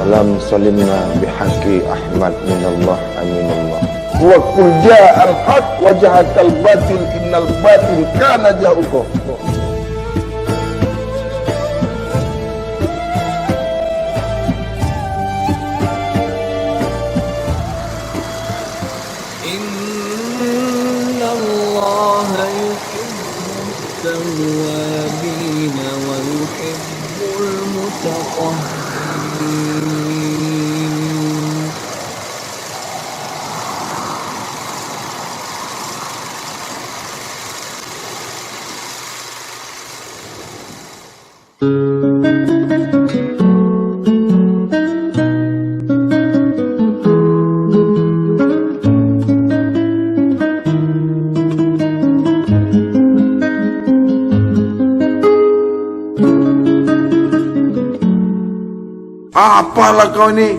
Salam salimna bihaqi Ahmad minallah aminallah. Wa qul ja'al haq wa jahaqal batil innal batil kana zahuqa. Innallaha yuhibbut tawwabina wa yuhibbul mutatahhirin. Apalah kau ini?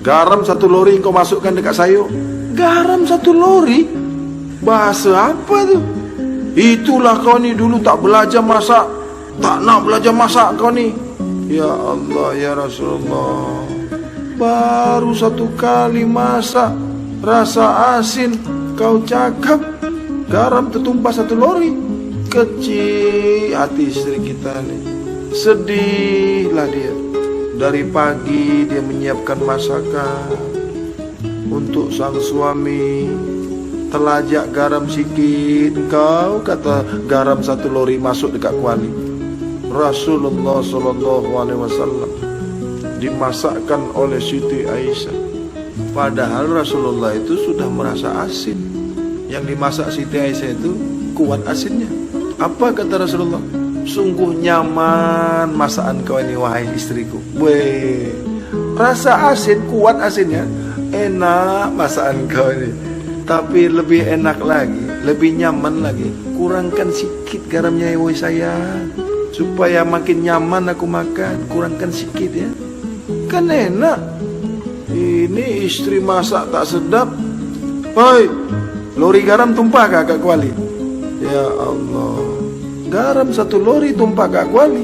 Garam 1 lori kau masukkan dekat sayur. Garam 1 lori? Bahasa apa tuh? Itulah kau ni dulu tak belajar masak. Tak nak belajar masak kau ni. Ya Allah, ya Rasulullah. Baru 1 kali masak, rasa asin, kau cakap garam tertumpah 1 lori. Kecil hati istri kita ni. Sedihlah dia. Dari pagi dia menyiapkan masakan untuk sang suami. Telajak garam sikit, kau kata garam 1 lori masuk dekat kuali. Rasulullah SAW dimasakkan oleh Siti Aisyah. Padahal Rasulullah itu sudah merasa asin. Yang dimasak Siti Aisyah itu kuat asinnya. Apa kata Rasulullah? Sungguh nyaman masakan kau ini wahai istriku. Weh, rasa asin, kuat asinnya, enak masakan kau ini. Tapi lebih enak lagi, lebih nyaman lagi, kurangkan sikit garamnya ya wahai sayang, supaya makin nyaman aku makan. Kurangkan sikit ya, kan enak. Ini istri masak tak sedap. Hoi, lori garam tumpah kak kuali. Ya Allah, garam 1 lori tumpah kak kuali.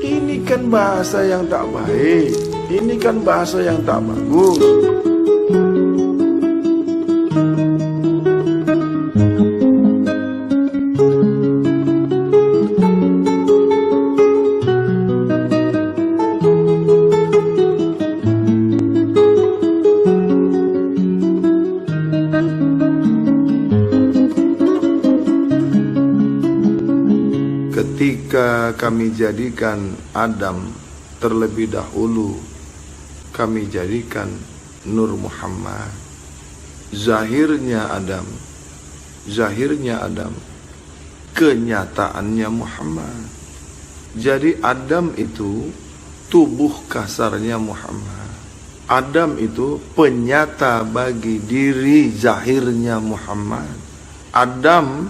Ini kan bahasa yang tak baik. Ini kan bahasa yang tak bagus. Ketika kami jadikan Adam terlebih dahulu, kami jadikan Nur Muhammad. Zahirnya Adam, kenyataannya Muhammad. Jadi Adam itu tubuh kasarnya Muhammad. Adam itu penyata bagi diri zahirnya Muhammad. Adam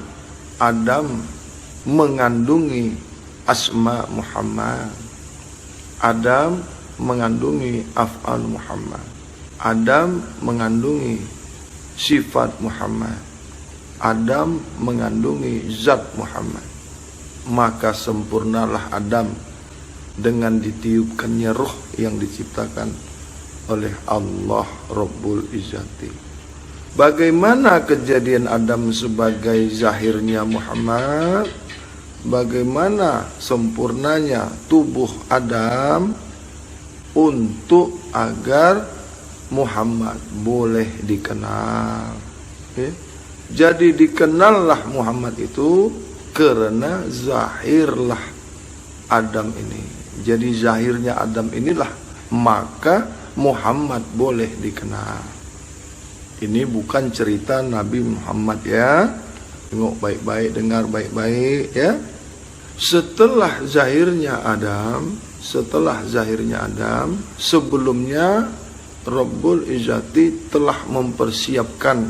mengandungi asma Muhammad. Adam mengandungi af'al Muhammad. Adam mengandungi sifat Muhammad. Adam mengandungi zat Muhammad. Maka sempurnalah Adam dengan ditiupkannya roh yang diciptakan oleh Allah Rabbul Izzati. Bagaimana kejadian Adam sebagai zahirnya Muhammad? Bagaimana sempurnanya tubuh Adam untuk agar Muhammad boleh dikenal. Jadi dikenallah Muhammad itu karena zahirlah Adam ini. Jadi zahirnya Adam inilah, maka Muhammad boleh dikenal. Ini bukan cerita Nabi Muhammad ya. Tengok baik-baik, dengar baik-baik ya. Setelah zahirnya Adam, sebelumnya Rabbul Izzati telah mempersiapkan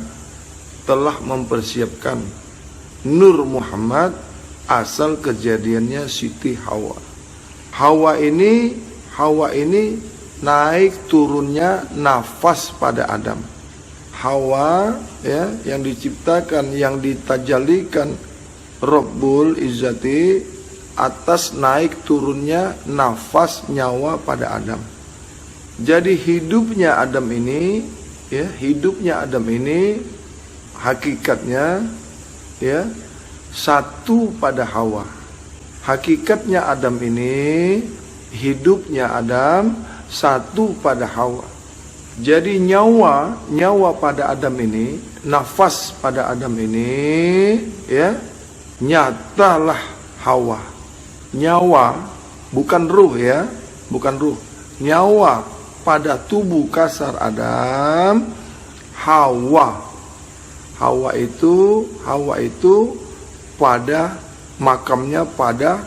Nur Muhammad. Asal kejadiannya Siti Hawa. Hawa ini naik turunnya nafas pada Adam. Hawa ya, yang diciptakan, yang ditajalikan Rabbul Izzati atas naik turunnya nafas nyawa pada Adam. Jadi hidupnya Adam ini, ya, hidupnya Adam ini hakikatnya, ya, satu pada Hawa. Hakikatnya Adam ini, hidupnya Adam satu pada Hawa. Jadi nyawa pada Adam ini, nafas pada Adam ini, ya, nyatalah Hawa. Nyawa, bukan ruh, ya, bukan ruh. Nyawa pada tubuh kasar Adam, Hawa. Hawa itu pada makamnya pada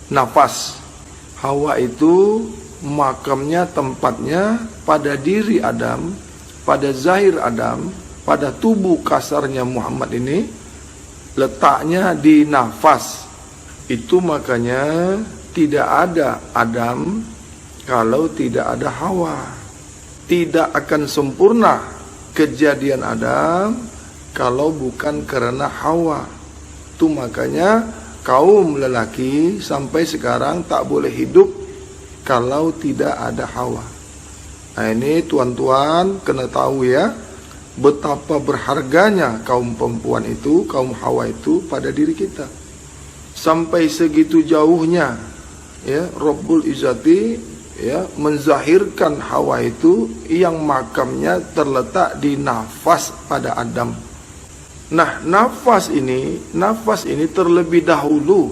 nafas. Hawa itu makamnya, tempatnya pada diri Adam, pada zahir Adam, pada tubuh kasarnya Muhammad ini, letaknya di nafas. Itu makanya tidak ada Adam kalau tidak ada Hawa. Tidak akan sempurna kejadian Adam kalau bukan karena Hawa. Itu makanya kaum lelaki sampai sekarang tak boleh hidup kalau tidak ada Hawa. Nah ini tuan-tuan kena tahu ya, betapa berharganya kaum perempuan itu, kaum Hawa itu pada diri kita. Sampai segitu jauhnya, ya, Rabbul Izzati, ya, menzahirkan Hawa itu yang makamnya terletak di nafas pada Adam. Nah, nafas ini terlebih dahulu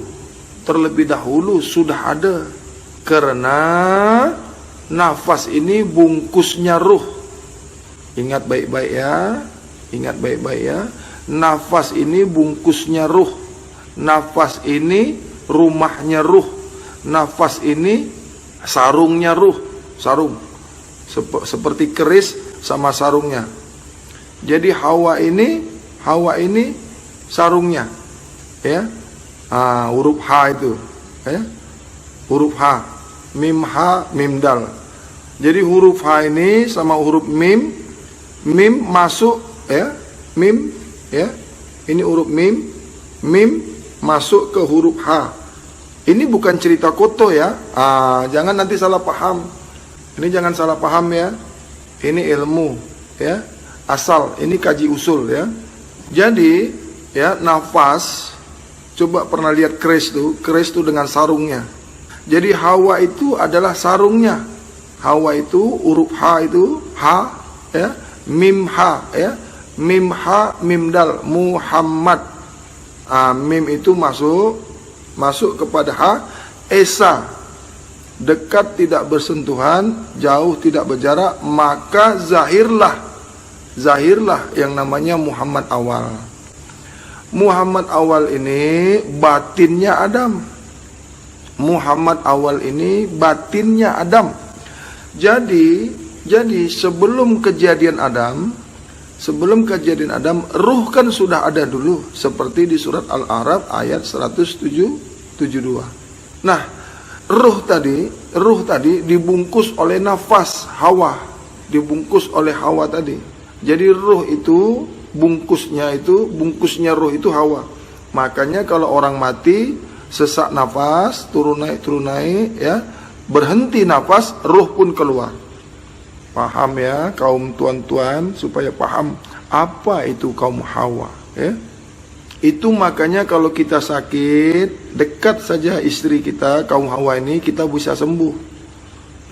sudah ada, karena nafas ini bungkusnya ruh. Ingat baik-baik ya, nafas ini bungkusnya ruh. Nafas ini rumahnya ruh. Nafas ini sarungnya ruh. Sarung seperti keris sama sarungnya. Jadi Hawa ini sarungnya, ya. Huruf H itu, ya. Huruf H, mim ha, mim dal. Jadi huruf H ini sama huruf mim masuk, ya. Mim, ya. Ini huruf mim masuk ke huruf H. Ini bukan cerita koto ya. Jangan nanti salah paham. Ini jangan salah paham ya. Ini ilmu, ya. Asal, ini kaji usul ya. Jadi, ya, nafas, coba pernah lihat keris tuh dengan sarungnya. Jadi Hawa itu adalah sarungnya. Hawa itu huruf H itu H, ya, mim H, ya, mim H, mim dal, Muhammad. Mim itu masuk kepada H, Esa, dekat tidak bersentuhan, jauh tidak berjarak, maka zahirlah yang namanya Muhammad awal. Muhammad awal ini batinnya Adam. Muhammad awal ini batinnya Adam. Jadi sebelum kejadian Adam, ruh kan sudah ada dulu, seperti di surat Al-A'raf ayat 172. Nah, ruh tadi dibungkus oleh nafas Hawa, dibungkus oleh Hawa tadi. Jadi ruh itu bungkusnya ruh itu Hawa. Makanya kalau orang mati sesak nafas, turun naik ya, berhenti nafas, ruh pun keluar. Paham ya kaum tuan-tuan, supaya paham apa itu kaum Hawa, ya. Itu makanya kalau kita sakit, dekat saja istri kita, kaum Hawa ini, kita bisa sembuh.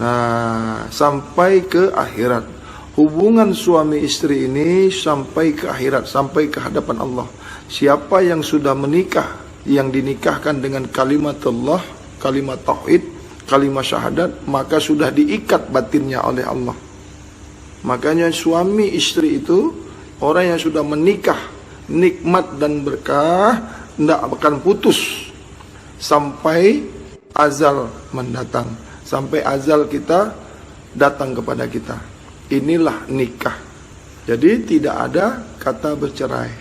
Nah, sampai ke akhirat. Hubungan suami istri ini sampai ke akhirat, sampai ke hadapan Allah. Siapa yang sudah menikah, yang dinikahkan dengan kalimat Allah, kalimat tauhid, kalimat syahadat, maka sudah diikat batinnya oleh Allah. Makanya suami istri itu, orang yang sudah menikah, nikmat dan berkah, tidak akan putus sampai azal mendatang, sampai azal kita datang kepada kita. Inilah nikah. Jadi tidak ada kata bercerai.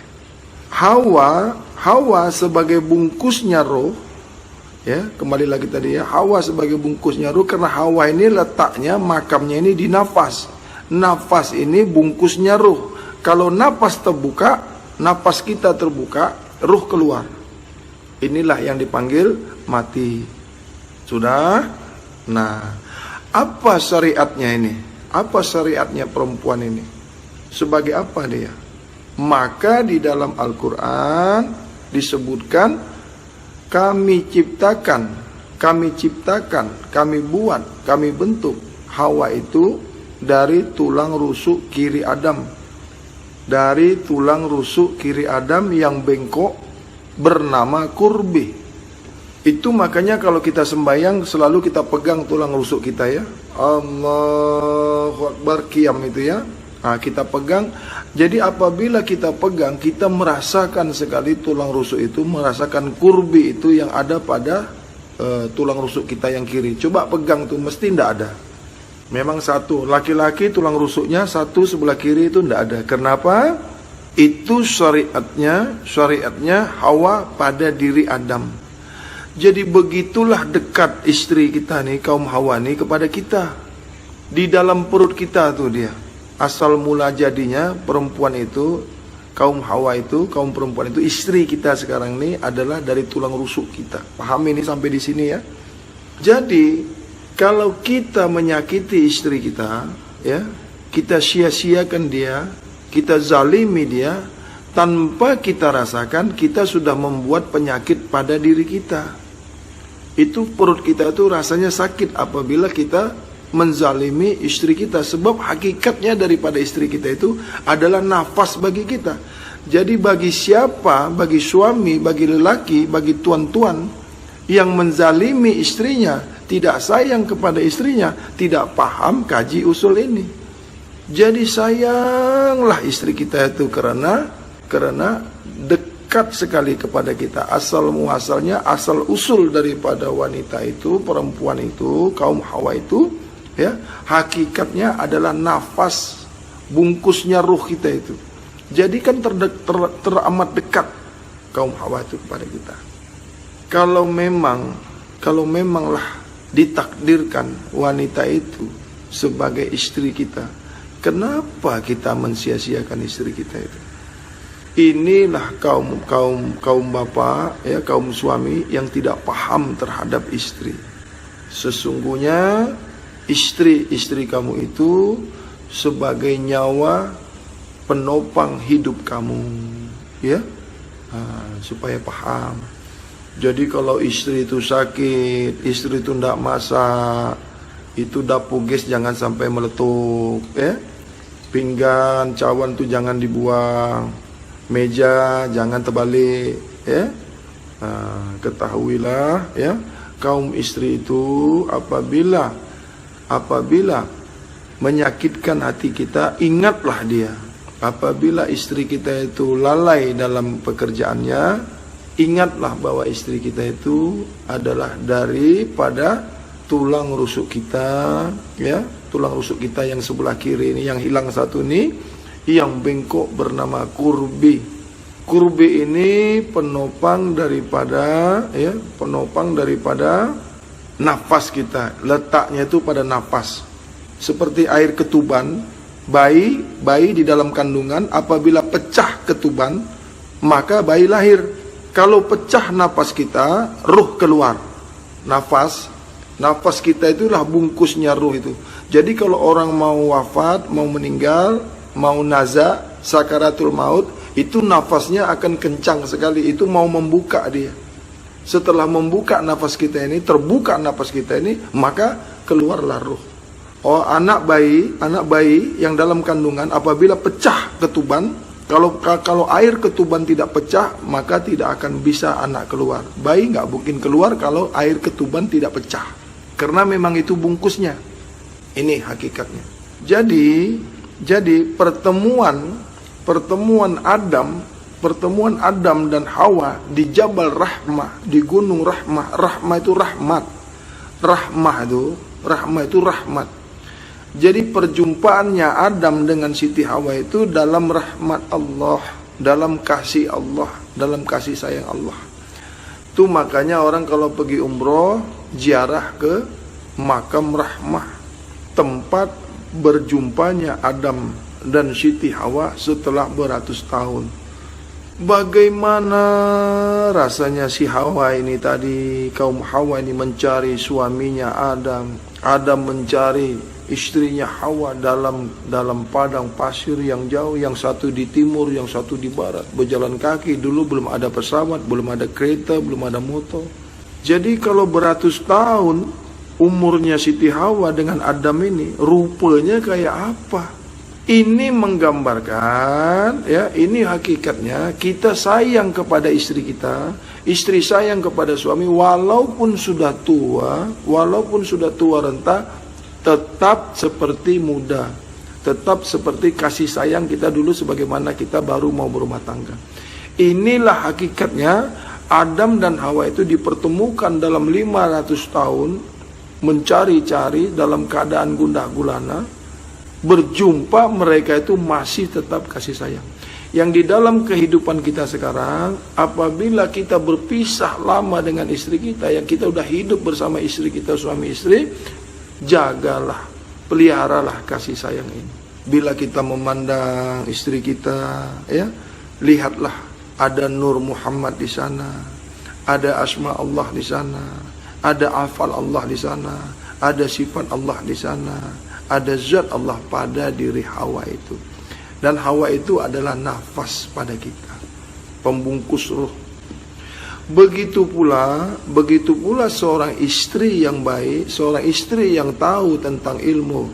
Hawa sebagai bungkusnya roh, ya, kembali lagi tadi ya, Hawa sebagai bungkusnya roh, karena Hawa ini letaknya, makamnya ini di nafas. Nafas ini bungkusnya roh. Kalau nafas terbuka, nafas kita terbuka, ruh keluar. Inilah yang dipanggil mati. Sudah? Nah, Apa syariatnya ini? Apa syariatnya perempuan ini? Sebagai apa dia? Maka di dalam Al-Quran disebutkan, kami ciptakan, kami buat, kami bentuk Hawa itu dari tulang rusuk kiri Adam. Dari tulang rusuk kiri Adam yang bengkok bernama kurbi. Itu makanya kalau kita sembahyang selalu kita pegang tulang rusuk kita ya. Allahu Akbar, qiyam itu ya. Nah, kita pegang. Jadi apabila kita pegang, kita merasakan sekali tulang rusuk itu, merasakan kurbi itu yang ada pada tulang rusuk kita yang kiri. Coba pegang tuh, mesti tidak ada. Memang satu, laki-laki tulang rusuknya satu, sebelah kiri itu tidak ada. Kenapa? Itu syariatnya Hawa pada diri Adam. Jadi begitulah dekat istri kita nih, kaum Hawa nih kepada kita. Di dalam perut kita tuh dia. Asal mula jadinya perempuan itu, kaum Hawa itu, kaum perempuan itu, istri kita sekarang ini adalah dari tulang rusuk kita. Paham ini sampai di sini ya? Jadi kalau kita menyakiti istri kita, ya, kita sia-siakan dia, kita zalimi dia, tanpa kita rasakan, kita sudah membuat penyakit pada diri kita. Itu perut kita itu rasanya sakit apabila kita menzalimi istri kita. Sebab hakikatnya daripada istri kita itu adalah nafas bagi kita. Jadi bagi siapa, bagi suami, bagi lelaki, bagi tuan-tuan yang menzalimi istrinya, tidak sayang kepada istrinya, tidak paham kaji usul ini. Jadi sayanglah istri kita itu karena dekat sekali kepada kita. Asal muasalnya, asal usul daripada wanita itu, perempuan itu, kaum Hawa itu, ya, hakikatnya adalah nafas, bungkusnya ruh kita itu. Jadi kan teramat dekat kaum Hawa itu kepada kita. Kalau memanglah ditakdirkan wanita itu sebagai istri kita, kenapa kita mensia-siakan istri kita itu? Inilah kaum bapak, ya, kaum suami yang tidak paham terhadap istri. Sesungguhnya istri kamu itu sebagai nyawa penopang hidup kamu, ya, supaya paham. Jadi kalau istri itu sakit, istri itu tidak masak, itu dapur gas jangan sampai meletup, ya. Pinggan, cawan itu jangan dibuang. Meja jangan terbalik, ya. Ketahuilah, ya, kaum istri itu apabila menyakitkan hati kita, ingatlah dia. Apabila istri kita itu lalai dalam pekerjaannya, ingatlah bahwa istri kita itu adalah daripada tulang rusuk kita, ya, tulang rusuk kita yang sebelah kiri ini, yang hilang satu ini, yang bengkok bernama kurbi. Kurbi ini penopang daripada, ya, penopang daripada nafas kita. Letaknya itu pada nafas. Seperti air ketuban, bayi di dalam kandungan apabila pecah ketuban, maka bayi lahir. Kalau pecah nafas kita, ruh keluar. Nafas kita itulah bungkusnya ruh itu. Jadi kalau orang mau wafat, mau meninggal, mau naza, sakaratul maut, itu nafasnya akan kencang sekali. Itu mau membuka dia. Setelah membuka nafas kita ini, terbuka nafas kita ini, maka keluarlah ruh. Oh, anak bayi yang dalam kandungan apabila pecah ketuban, kalau air ketuban tidak pecah, maka tidak akan bisa anak keluar. Bayi nggak mungkin keluar kalau air ketuban tidak pecah, karena memang itu bungkusnya. Ini hakikatnya. Jadi pertemuan Adam dan Hawa di Jabal Rahmah, di Gunung Rahmah. Rahmah itu rahmat. Rahmah itu rahmat. Jadi perjumpaannya Adam dengan Siti Hawa itu dalam rahmat Allah, dalam kasih Allah, dalam kasih sayang Allah. Itu makanya orang kalau pergi umroh, ziarah ke makam Rahmah, tempat berjumpanya Adam dan Siti Hawa setelah beratus tahun. Bagaimana rasanya si Hawa ini tadi, kaum Hawa ini mencari suaminya Adam. Adam mencari istrinya Hawa dalam padang pasir yang jauh, yang satu di timur, yang satu di barat, berjalan kaki. Dulu belum ada pesawat, belum ada kereta, belum ada motor. Jadi kalau beratus tahun umurnya Siti Hawa dengan Adam ini, rupanya kayak apa? Ini menggambarkan, ya, ini hakikatnya kita sayang kepada istri kita, istri sayang kepada suami, walaupun sudah tua renta, tetap seperti muda, tetap seperti kasih sayang kita dulu sebagaimana kita baru mau berumah tangga. Inilah hakikatnya Adam dan Hawa itu dipertemukan dalam 500 tahun, mencari-cari dalam keadaan gundah gulana. Berjumpa mereka itu masih tetap kasih sayang. Yang di dalam kehidupan kita sekarang, apabila kita berpisah lama dengan istri kita, yang kita udah hidup bersama istri kita, suami istri, jagalah, peliharalah kasih sayang ini. Bila kita memandang istri kita, ya, lihatlah ada nur Muhammad di sana, ada asma Allah di sana, ada afal Allah di sana, ada sifat Allah di sana, ada zat Allah pada diri Hawa itu. Dan Hawa itu adalah nafas pada kita, pembungkus ruh. Begitu pula seorang istri yang baik, seorang istri yang tahu tentang ilmu,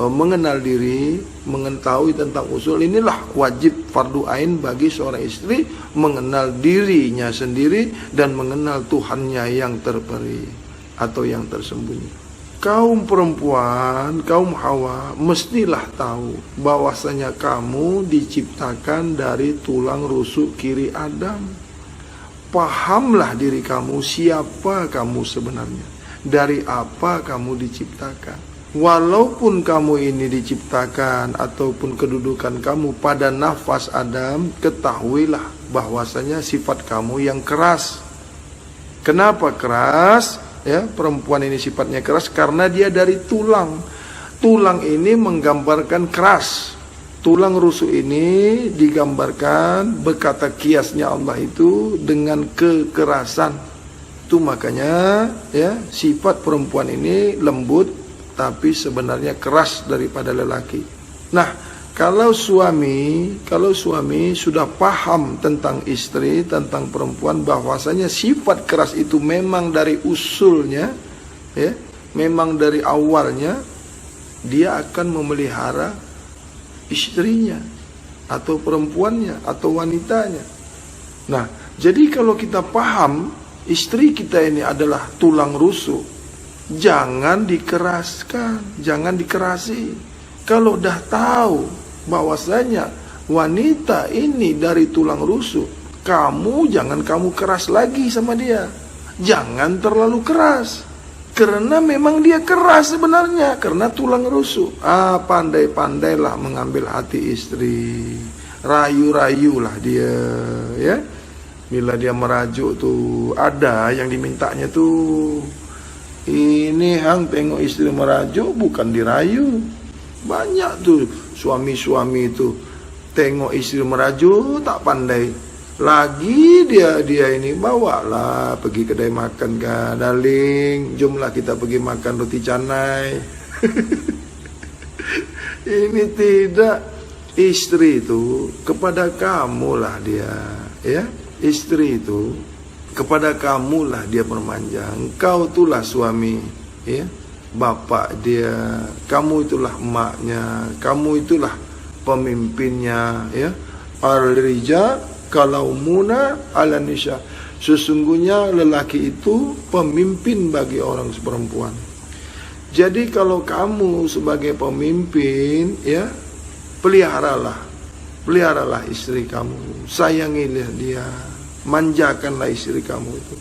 mengenal diri, mengetahui tentang usul. Inilah wajib fardu ain bagi seorang istri, mengenal dirinya sendiri dan mengenal Tuhannya yang terperi atau yang tersembunyi. Kaum perempuan, kaum Hawa, mestilah tahu bahwasanya kamu diciptakan dari tulang rusuk kiri Adam. Pahamlah diri kamu, siapa kamu sebenarnya, dari apa kamu diciptakan. Walaupun kamu ini diciptakan ataupun kedudukan kamu pada nafas Adam, ketahuilah bahwasanya sifat kamu yang keras. Kenapa keras? Ya, perempuan ini sifatnya keras karena dia dari tulang. Tulang ini menggambarkan keras. Tulang rusuk ini digambarkan, berkata kiasnya Allah itu dengan kekerasan. Itu makanya, ya, sifat perempuan ini lembut tapi sebenarnya keras daripada lelaki. Nah, kalau suami sudah paham tentang istri, tentang perempuan, bahwasanya sifat keras itu memang dari usulnya, ya, memang dari awalnya, dia akan memelihara istrinya atau perempuannya atau wanitanya. Nah, jadi kalau kita paham istri kita ini adalah tulang rusuk, jangan dikeraskan, jangan dikerasi. Kalau dah tahu bahwasanya wanita ini dari tulang rusuk, jangan kamu keras lagi sama dia. Jangan terlalu keras, karena memang dia keras sebenarnya, karena tulang rusuk. Pandai-pandailah mengambil hati istri, rayu-rayulah dia, ya. Bila dia merajuk tuh, ada yang dimintanya tuh, ini hang tengok istri merajuk, bukan dirayu. Banyak tuh suami-suami itu tengok istri merajuk tak pandai lagi, dia ini bawalah pergi kedai makan kan, darling, jomlah kita pergi makan roti canai. Ini tidak, istri itu kepada kamulah dia, ya, istri itu kepada kamulah dia bermanja. Engkau itulah suami, ya, bapak dia, kamu itulah emaknya, kamu itulah pemimpinnya, ya. Al-rijal kalaumuna ala nisa, sesungguhnya lelaki itu pemimpin bagi orang perempuan. Jadi kalau kamu sebagai pemimpin, ya, peliharalah istri kamu, sayangilah dia, manjakanlah istri kamu itu.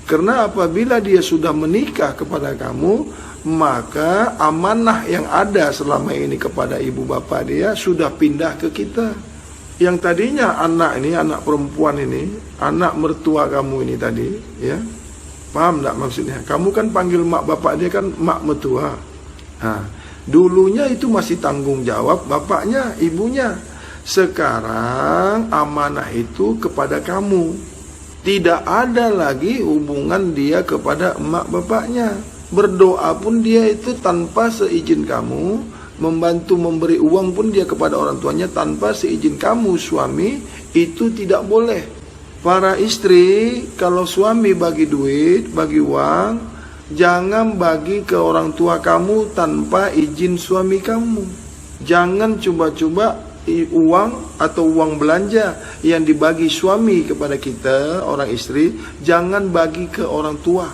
Karena apabila dia sudah menikah kepada kamu, maka amanah yang ada selama ini kepada ibu bapak dia sudah pindah ke kita. Yang tadinya anak perempuan ini, anak mertua kamu ini tadi, ya, paham tak maksudnya? Kamu kan panggil mak bapak dia kan mak mertua. Nah, dulunya itu masih tanggung jawab bapaknya, ibunya. Sekarang amanah itu kepada kamu. Tidak ada lagi hubungan dia kepada emak bapaknya. Berdoa pun dia itu tanpa seizin kamu, membantu memberi uang pun dia kepada orang tuanya tanpa seizin kamu suami, itu tidak boleh. Para istri, kalau suami bagi duit, bagi uang, jangan bagi ke orang tua kamu tanpa izin suami kamu. Jangan coba-coba uang atau uang belanja yang dibagi suami kepada kita, orang istri, jangan bagi ke orang tua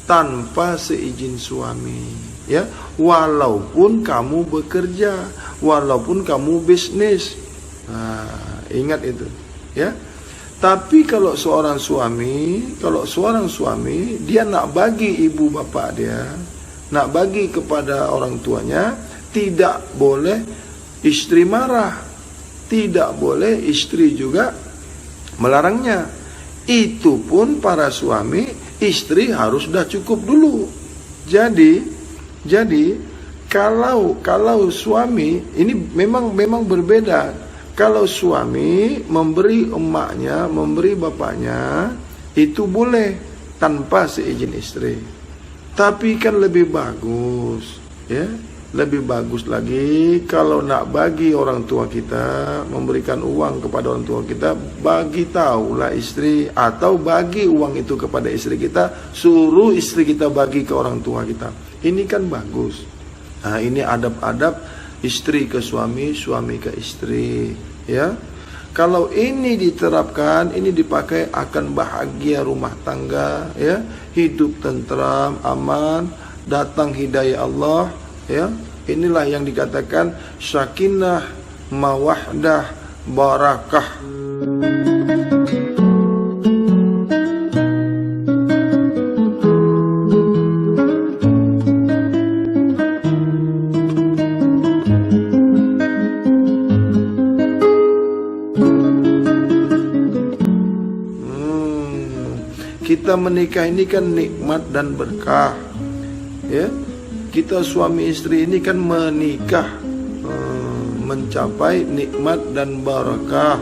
tanpa seizin suami, ya. Walaupun kamu bekerja, walaupun kamu bisnis, ingat itu, ya. Tapi kalau seorang suami dia nak bagi ibu bapak dia, nak bagi kepada orang tuanya, tidak boleh istri marah, tidak boleh istri juga melarangnya. Itu pun para suami, istri harus dah cukup dulu. Jadi kalau suami ini memang berbeda. Kalau suami memberi emaknya, memberi bapaknya, itu boleh tanpa seizin istri. Tapi kan lebih bagus, ya. Lebih bagus lagi kalau nak bagi orang tua kita, memberikan uang kepada orang tua kita, bagi tahulah istri, atau bagi uang itu kepada istri kita, suruh istri kita bagi ke orang tua kita. Ini kan bagus. Nah, ini adab-adab istri ke suami, suami ke istri, ya. Kalau ini diterapkan, ini dipakai, akan bahagia rumah tangga, ya. Hidup tentram, aman, datang hidayah Allah, ya. Inilah yang dikatakan sakinah, mawahdah, barakah. Kita menikah ini kan nikmat dan berkah, ya. Kita suami istri ini kan menikah, mencapai nikmat dan barakah.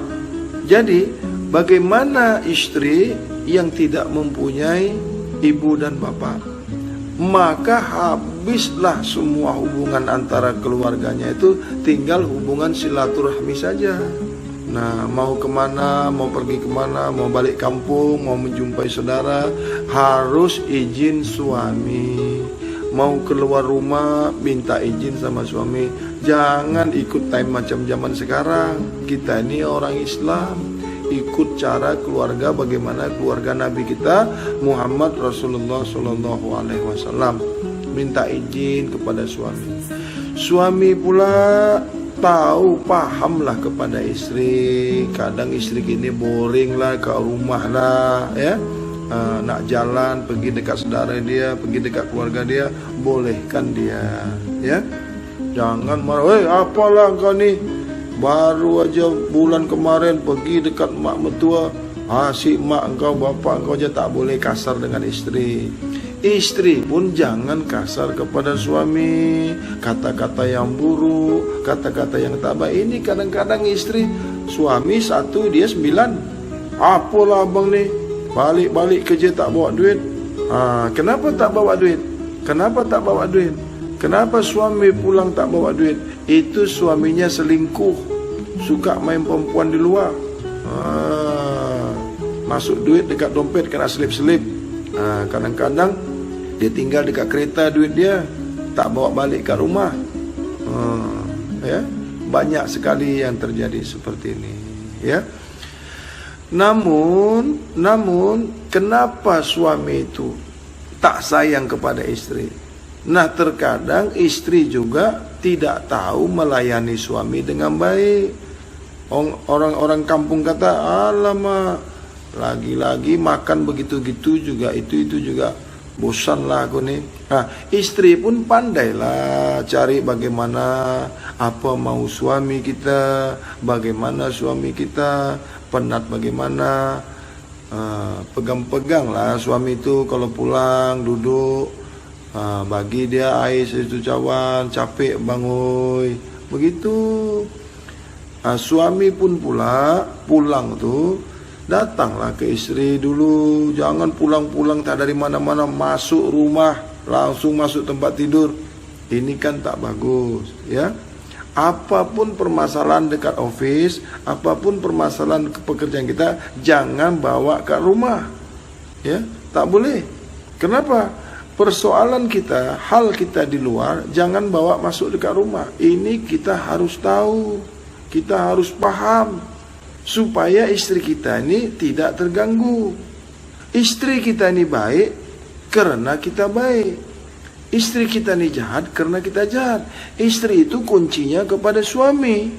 Jadi bagaimana istri yang tidak mempunyai ibu dan bapak? Maka habislah semua hubungan antara keluarganya, itu tinggal hubungan silaturahmi saja. Nah, mau kemana, mau pergi kemana, mau balik kampung, mau menjumpai saudara, harus izin suami. Mau keluar rumah, minta izin sama suami. Jangan ikut time macam zaman sekarang. Kita ini orang Islam, ikut cara keluarga, bagaimana keluarga Nabi kita Muhammad Rasulullah SAW. Minta izin kepada suami. Suami pula tahu, pahamlah kepada istri. Kadang istri gini boring lah, ke rumah lah, ya. Nak jalan, pergi dekat saudara dia, pergi dekat keluarga dia, bolehkan dia, ya. Jangan marah, apalah kau ni, baru aja bulan kemarin pergi dekat mak mertua, si mak engkau, bapak engkau aja tak boleh kasar dengan istri. Istri pun jangan kasar kepada suami, kata-kata yang buruk, kata-kata yang tak baik. Ini kadang-kadang istri, suami 1, dia 9. Apalah abang ni, balik-balik kerja tak bawa duit. Kenapa tak bawa duit? Kenapa tak bawa duit? Kenapa suami pulang tak bawa duit? Itu suaminya selingkuh, suka main perempuan di luar. Masuk duit dekat dompet kena selip-selip. Kadang-kadang dia tinggal dekat kereta duit dia, tak bawa balik ke rumah. Ya, banyak sekali yang terjadi seperti ini, ya. Namun kenapa suami itu tak sayang kepada istri? Nah, terkadang istri juga tidak tahu melayani suami dengan baik. Orang-orang kampung kata, alamak, lagi-lagi makan begitu-gitu juga, itu juga, bosanlah aku nih. Istri pun pandailah cari bagaimana, apa mau suami kita, bagaimana suami kita, penat bagaimana. Pegang-peganglah suami itu kalau pulang duduk, bagi dia air satu cawan, capek bangun, begitu. Suami pun pula pulang tu datanglah ke istri dulu, jangan pulang-pulang tak dari mana-mana, masuk rumah langsung masuk tempat tidur. Ini kan tak bagus, ya. Apapun permasalahan dekat office, apapun permasalahan pekerjaan kita, jangan bawa ke rumah. Ya, tak boleh. Kenapa? Persoalan kita, hal kita di luar, jangan bawa masuk dekat rumah. Ini kita harus tahu, kita harus paham, supaya istri kita ini tidak terganggu. Istri kita ini baik karena kita baik. Istri kita ini jahat karena kita jahat. Istri itu kuncinya kepada suami.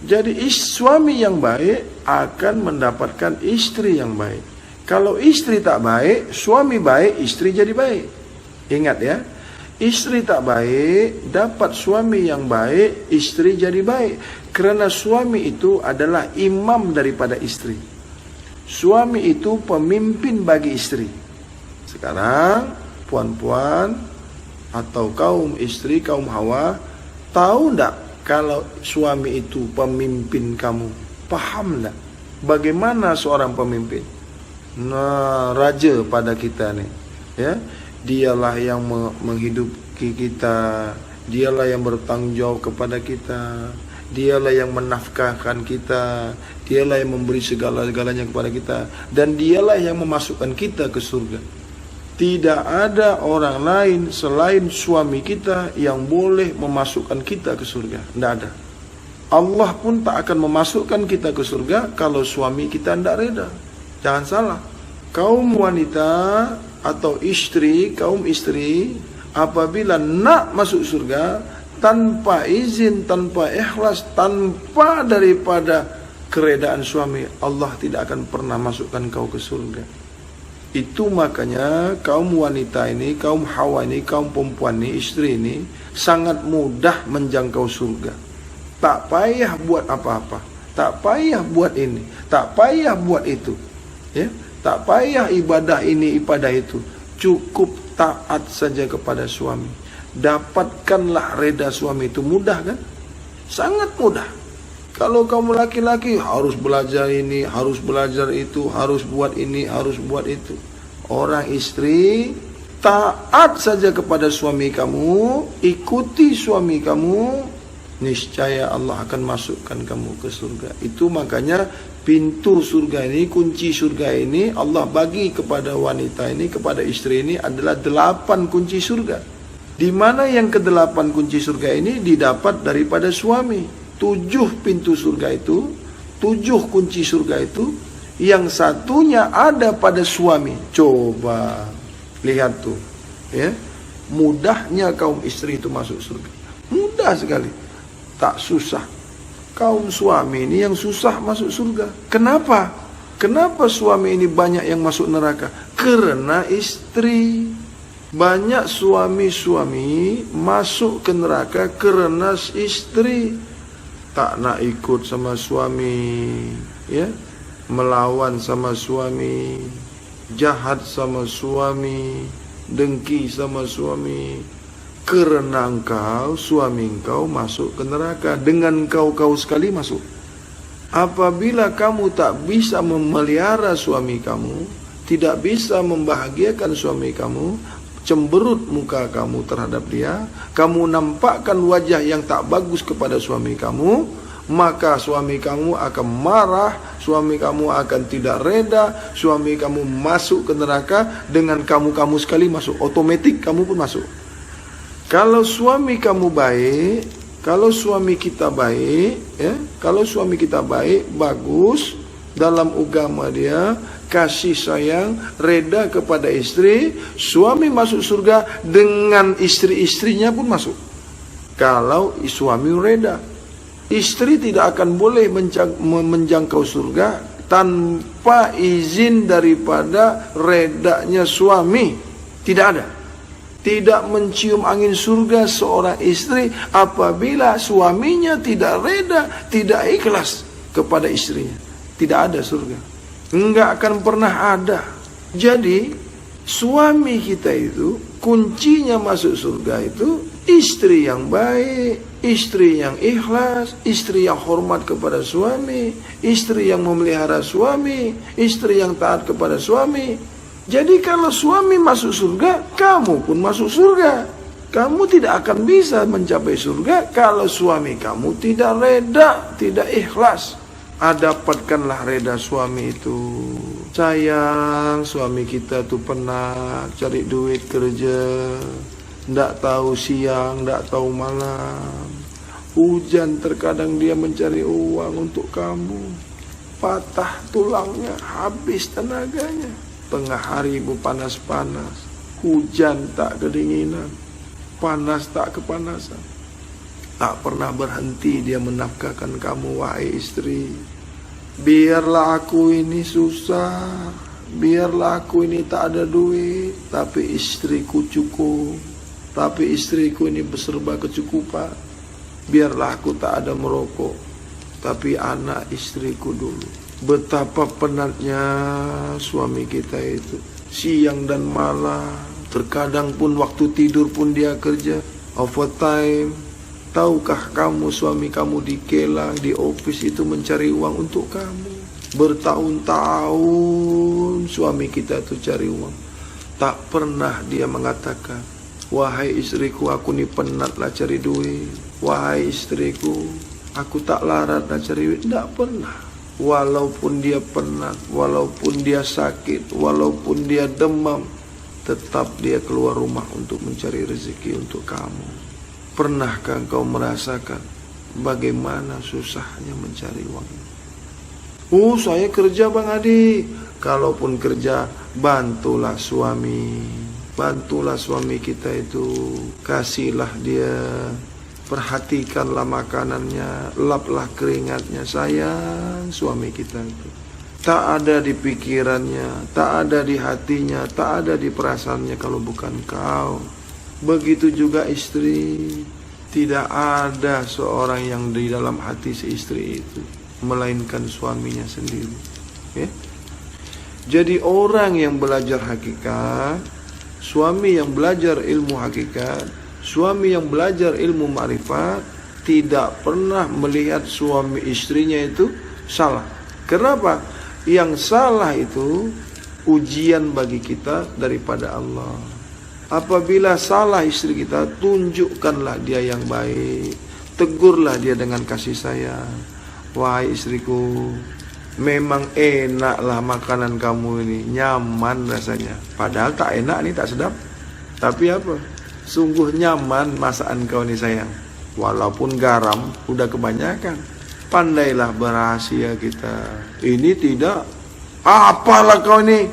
Jadi suami yang baik akan mendapatkan istri yang baik. Kalau istri tak baik, suami baik, istri jadi baik. Ingat ya, istri tak baik, dapat suami yang baik, istri jadi baik. Karena suami itu adalah imam daripada istri. Suami itu pemimpin bagi istri. Sekarang, puan-puan atau kaum istri, kaum hawa, tahu enggak kalau suami itu pemimpin kamu? Paham enggak bagaimana seorang pemimpin? Nah, raja pada kita nih, ya. Dialah yang menghidupi kita, dialah yang bertanggung jawab kepada kita, dialah yang menafkahkan kita, dialah yang memberi segala-galanya kepada kita, dan dialah yang memasukkan kita ke surga. Tidak ada orang lain selain suami kita yang boleh memasukkan kita ke surga. Tidak ada. Allah pun tak akan memasukkan kita ke surga kalau suami kita tidak reda. Jangan salah. Kaum wanita atau istri, kaum istri, apabila nak masuk surga, tanpa izin, tanpa ikhlas, tanpa daripada keredaan suami, Allah tidak akan pernah masukkan kau ke surga. Itu makanya kaum wanita ini, kaum hawa ini, kaum perempuan ini, istri ini sangat mudah menjangkau surga. Tak payah buat apa-apa, tak payah buat ini, tak payah buat itu, ya, tak payah ibadah ini, ibadah itu. Cukup taat saja kepada suami. Dapatkanlah reda suami itu, mudah kan? Sangat mudah. Kalau kamu laki-laki harus belajar ini, harus belajar itu, harus buat ini, harus buat itu. Orang istri taat saja kepada suami kamu, ikuti suami kamu, niscaya Allah akan masukkan kamu ke surga. Itu makanya pintu surga ini, kunci surga ini Allah bagi kepada wanita ini, kepada istri ini adalah 8 kunci surga. Di mana yang ke-8 kunci surga ini didapat daripada suami. 7 pintu surga itu, 7 kunci surga itu, yang satunya ada pada suami. Coba lihat tuh, ya, mudahnya kaum istri itu masuk surga. Mudah sekali, tak susah. Kaum suami ini yang susah masuk surga. Kenapa? Kenapa suami ini banyak yang masuk neraka? Karena istri. Banyak suami-suami masuk ke neraka karena istri. Tak nak ikut sama suami, ya, melawan sama suami, jahat sama suami, dengki sama suami. Karena engkau, suami engkau masuk ke neraka, dengan kau sekali masuk. Apabila kamu tak bisa memelihara suami kamu, tidak bisa membahagiakan suami kamu, cemberut muka kamu terhadap dia, kamu nampakkan wajah yang tak bagus kepada suami kamu, maka suami kamu akan marah, suami kamu akan tidak reda, suami kamu masuk ke neraka, dengan kamu sekali masuk, otomatis kamu pun masuk. Kalau suami kamu baik, kalau suami kita baik, ya, kalau suami kita baik, bagus dalam agama dia, kasih sayang, reda kepada istri, suami masuk surga, dengan istri-istrinya pun masuk. Kalau suami reda, istri tidak akan boleh menjangkau surga tanpa izin daripada redanya suami. Tidak ada. Tidak mencium angin surga seorang istri apabila suaminya tidak reda, tidak ikhlas kepada istrinya. Tidak ada surga. Enggak akan pernah ada. Jadi suami kita itu kuncinya masuk surga itu istri yang baik, istri yang ikhlas, istri yang hormat kepada suami, istri yang memelihara suami, istri yang taat kepada suami. Jadi kalau suami masuk surga, kamu pun masuk surga. Kamu tidak akan bisa mencapai surga kalau suami kamu tidak reda, tidak ikhlas. Dapatkanlah reda suami itu. Sayang, suami kita tuh penat, cari duit kerja, ndak tahu siang, ndak tahu malam. Hujan terkadang dia mencari uang untuk kamu. Patah tulangnya, habis tenaganya. Tengah hari ibu panas-panas, hujan tak kedinginan, panas tak kepanasan. Tak pernah berhenti dia menafkahkan kamu, wahai istri. Biarlah aku ini susah, biarlah aku ini tak ada duit, tapi istriku cukup, tapi istriku ini berserba kecukupan. Biarlah aku tak ada merokok, tapi anak istriku dulu. Betapa penatnya suami kita itu, siang dan malam. Terkadang pun waktu tidur pun dia kerja overtime. Tahukah kamu suami kamu di Kelang, di office itu mencari uang untuk kamu. Bertahun-tahun suami kita itu cari uang. Tak pernah dia mengatakan, wahai istriku, aku ni penatlah cari duit. Wahai istriku, aku tak laratlah cari duit. Tak pernah. Walaupun dia penat, walaupun dia sakit, walaupun dia demam, tetap dia keluar rumah untuk mencari rezeki untuk kamu. Pernahkah engkau merasakan bagaimana susahnya mencari uang? Saya kerja Bang Adi. Kalaupun kerja, bantulah suami. Bantulah suami kita itu. Kasihlah dia. Perhatikanlah makanannya. Laplah keringatnya. Sayang suami kita itu. Tak ada di pikirannya, tak ada di hatinya, tak ada di perasaannya kalau bukan kau. Begitu juga istri. Tidak ada seorang yang di dalam hati si istri itu melainkan suaminya sendiri, ya? Jadi orang yang belajar hakikat, suami yang belajar ilmu hakikat, suami yang belajar ilmu ma'rifat, tidak pernah melihat suami istrinya itu salah. Kenapa? Yang salah itu ujian bagi kita daripada Allah. Apabila salah istri kita, tunjukkanlah dia yang baik. Tegurlah dia dengan kasih sayang. Wahai istriku, memang enaklah makanan kamu ini, nyaman rasanya. Padahal tak enak nih, tak sedap. Tapi apa? Sungguh nyaman masakan kau ini sayang. Walaupun garam udah kebanyakan. Pandailah berhasil kita. Ini tidak. Apalah kau ini?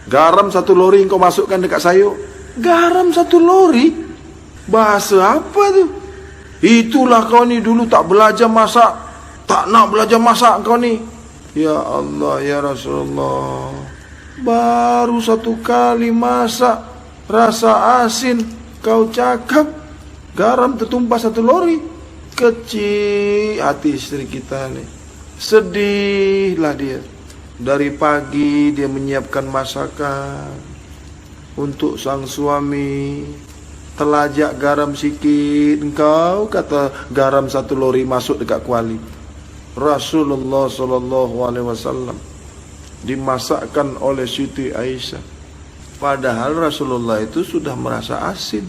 Garam 1 lori kau masukkan dekat sayur. Garam 1 lori? Bahasa apa tuh? Itulah kau ni dulu tak belajar masak. Tak nak belajar masak kau ni. Ya Allah, ya Rasulullah. Baru 1 kali masak, rasa asin, kau cakap garam tertumpah 1 lori. Kecil hati istri kita nih. Sedihlah dia. Dari pagi dia menyiapkan masakan untuk sang suami. Telajak garam sikit, engkau kata garam 1 lori masuk dekat kuali. Rasulullah SAW dimasakkan oleh Siti Aisyah. Padahal Rasulullah itu sudah merasa asin.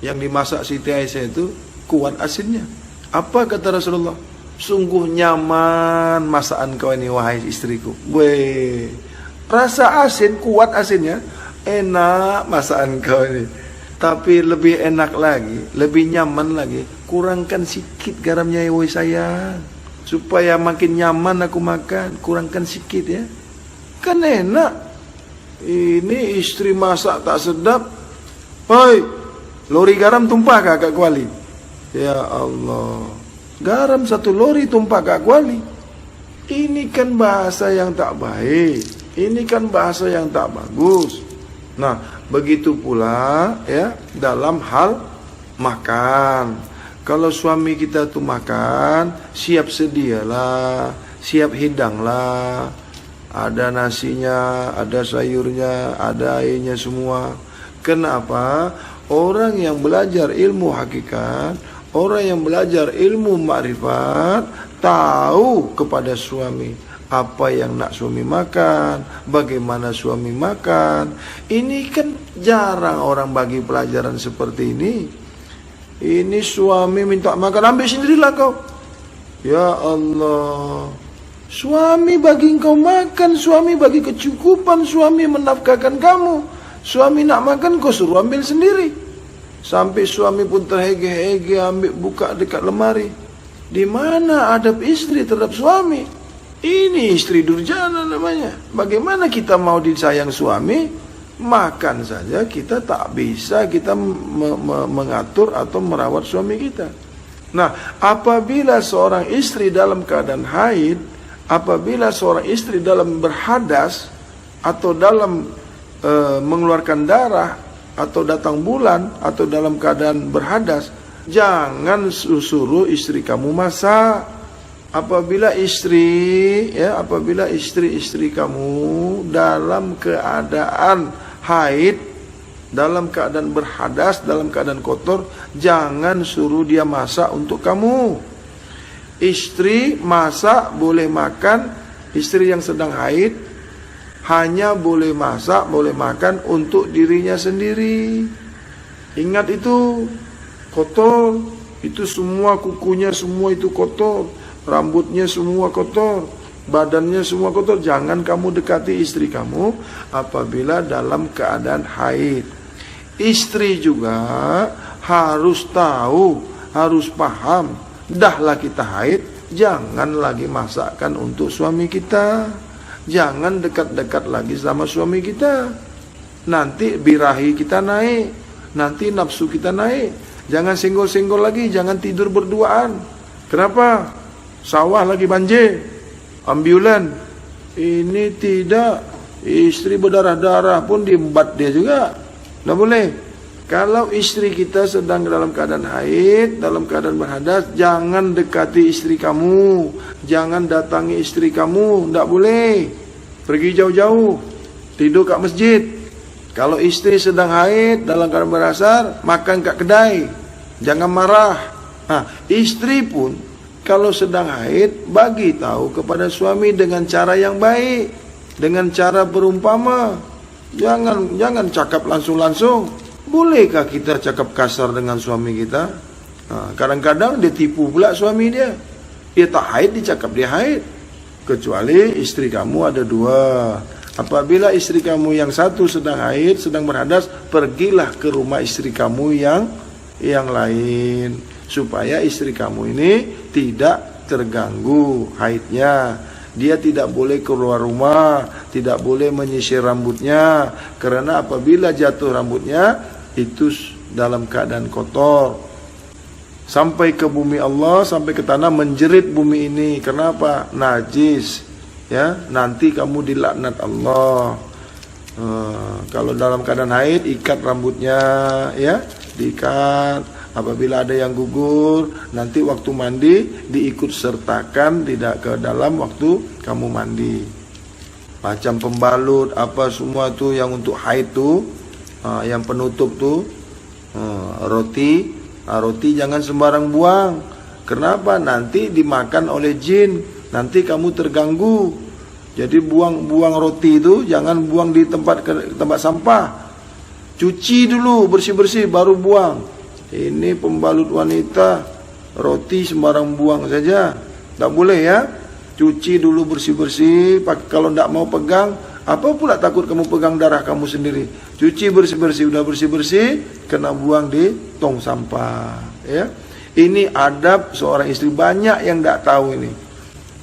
Yang dimasak Siti Aisyah itu kuat asinnya. Apa kata Rasulullah? Sungguh nyaman masakan kau ini, wahai istriku. Weh, rasa asin, kuat asinnya. Enak masakan kau ini. Tapi lebih enak lagi, lebih nyaman lagi, kurangkan sikit garamnya ya woi sayang, supaya makin nyaman aku makan. Kurangkan sikit ya. Kan enak. Ini istri masak tak sedap. Hoi, lori garam tumpah kak kuali. Ya Allah, garam 1 lori tumpah kak kuali. Ini kan bahasa yang tak baik. Ini kan bahasa yang tak bagus. Nah, begitu pula ya dalam hal makan. Kalau suami kita tuh makan, siap sedialah, siap hidanglah. Ada nasinya, ada sayurnya, ada airnya semua. Kenapa? Orang yang belajar ilmu hakikat, orang yang belajar ilmu ma'rifat, tahu kepada suami apa yang nak suami makan, bagaimana suami makan. Ini kan jarang orang bagi pelajaran seperti ini. Ini suami minta makan, ambil sendirilah kau. Ya Allah, suami bagi engkau makan, suami bagi kecukupan, suami menafkahkan kamu. Suami nak makan kau suruh ambil sendiri. Sampai suami pun terhege-hege ambil buka dekat lemari. Di mana adab istri terhadap suami? Ini istri durjana namanya. Bagaimana kita mau disayang suami? Makan saja kita tak bisa kita mengatur atau merawat suami kita. Nah, apabila seorang istri dalam keadaan haid, apabila seorang istri dalam berhadas atau dalam mengeluarkan darah atau datang bulan atau dalam keadaan berhadas, jangan suruh istri kamu masak. Apabila istri kamu dalam keadaan haid, dalam keadaan berhadas, dalam keadaan kotor, jangan suruh dia masak untuk kamu. Istri masak boleh makan, istri yang sedang haid hanya boleh masak, boleh makan untuk dirinya sendiri. Ingat itu, kotor, itu semua kukunya semua itu kotor, rambutnya semua kotor, badannya semua kotor. Jangan kamu dekati istri kamu apabila dalam keadaan haid. Istri juga harus tahu, harus paham, dahlah kita haid, jangan lagi masakkan untuk suami kita. Jangan dekat-dekat lagi sama suami kita. Nanti birahi kita naik, nanti nafsu kita naik. Jangan senggol-senggol lagi, jangan tidur berduaan. Kenapa? Sawah lagi banjir, ambulan. Ini tidak, istri berdarah-darah pun diembat dia juga. Tidak boleh. Kalau istri kita sedang dalam keadaan haid, dalam keadaan berhadas, jangan dekati istri kamu, jangan datangi istri kamu. Tidak boleh. Pergi jauh-jauh, tidur kat masjid. Kalau istri sedang haid, dalam keadaan berhasar, makan kat kedai. Jangan marah. Nah, istri pun kalau sedang haid, bagi tahu kepada suami dengan cara yang baik, dengan cara berumpama. Jangan cakap langsung-langsung. Bolehkah kita cakap kasar dengan suami kita? Kadang-kadang dia tipu pula suami dia. Dia tak haid, dia cakap dia haid. Kecuali istri kamu ada dua. Apabila istri kamu yang satu sedang haid, sedang berhadas, pergilah ke rumah istri kamu yang lain, supaya istri kamu ini tidak terganggu haidnya. Dia tidak boleh keluar rumah, tidak boleh menyisir rambutnya, karena apabila jatuh rambutnya itu dalam keadaan kotor, sampai ke bumi Allah, sampai ke tanah, menjerit bumi ini. Kenapa? Najis, ya. Nanti kamu dilaknat Allah. Kalau dalam keadaan haid, ikat rambutnya, ya, diikat. Apabila ada yang gugur, nanti waktu mandi diikut sertakan, tidak ke dalam waktu kamu mandi. Macam pembalut, apa semua tu yang untuk haid tu, yang penutup tu, roti. Roti jangan sembarang buang. Kenapa? Nanti dimakan oleh jin, nanti kamu terganggu. Jadi buang roti itu jangan buang di tempat sampah. Cuci dulu bersih-bersih baru buang. Ini pembalut wanita, roti sembarang buang saja, tak boleh ya. Cuci dulu bersih-bersih. Kalau tak mau pegang, apa pula takut kamu pegang darah kamu sendiri. Cuci bersih-bersih, udah bersih-bersih, kena buang di tong sampah, ya. Ini adab seorang istri, banyak yang tak tahu ini.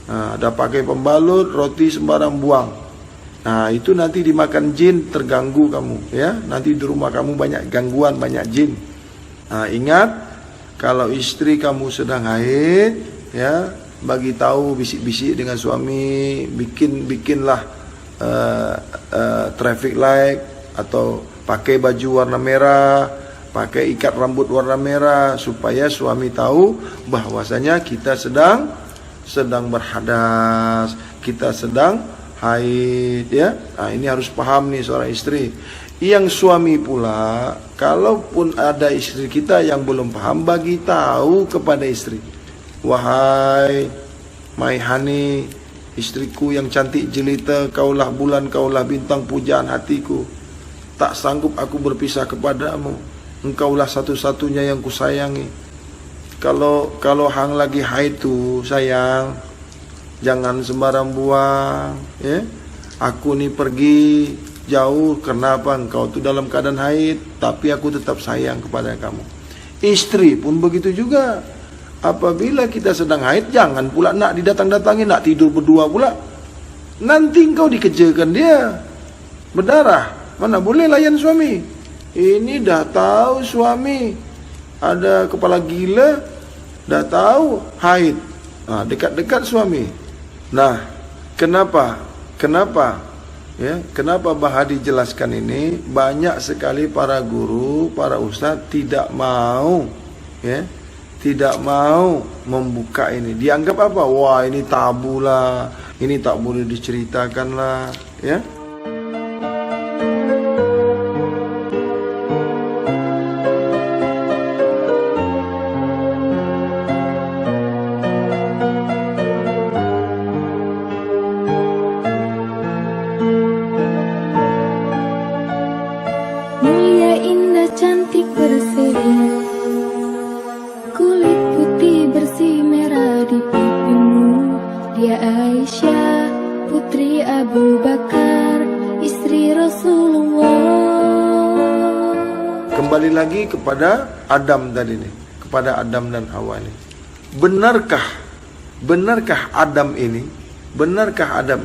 Ada pakai pembalut, roti sembarang buang. Nah, itu nanti dimakan jin, terganggu kamu, ya. Nanti di rumah kamu banyak gangguan, banyak jin. Ingat, kalau istri kamu sedang haid, ya, bagi tahu, bisik-bisik dengan suami, bikinlah traffic light, atau pakai baju warna merah, pakai ikat rambut warna merah, supaya suami tahu bahwasanya kita sedang berhadas, kita sedang haid, ya. Ini harus paham nih seorang istri. Yang suami pula, kalaupun ada istri kita yang belum paham, bagi tahu kepada istri, wahai my honey, istriku yang cantik jelita, kaulah bulan, kaulah bintang pujaan hatiku. Tak sanggup aku berpisah kepadamu. Engkaulah satu-satunya yang kusayangi. Kalau hang lagi haid tu sayang, jangan sembarang buang, ya. Aku ni pergi jauh, kenapa? Engkau tu dalam keadaan haid, tapi aku tetap sayang kepada kamu. Istri pun begitu juga. Apabila kita sedang haid, jangan pula nak didatang-datangi, nak tidur berdua pula. Nanti engkau dikejarkan dia, berdarah. Mana boleh layan suami. Ini dah tahu suami ada kepala gila, dah tahu haid, dekat-dekat suami. Nah, kenapa? Ya, kenapa Bahadi jelaskan ini? Banyak sekali para guru, para ustaz tidak mau, ya, tidak mau membuka ini. Dianggap apa? Wah, ini tabu lah, ini tak boleh diceritakan lah, ya. Mulia, indah, cantik, berseri, kulit putih bersih merah di pipimu. Dia Aisyah, putri Abu Bakar, istri Rasulullah. Kembali lagi kepada Adam tadi nih, kepada Adam dan Hawa ini. Benarkah Adam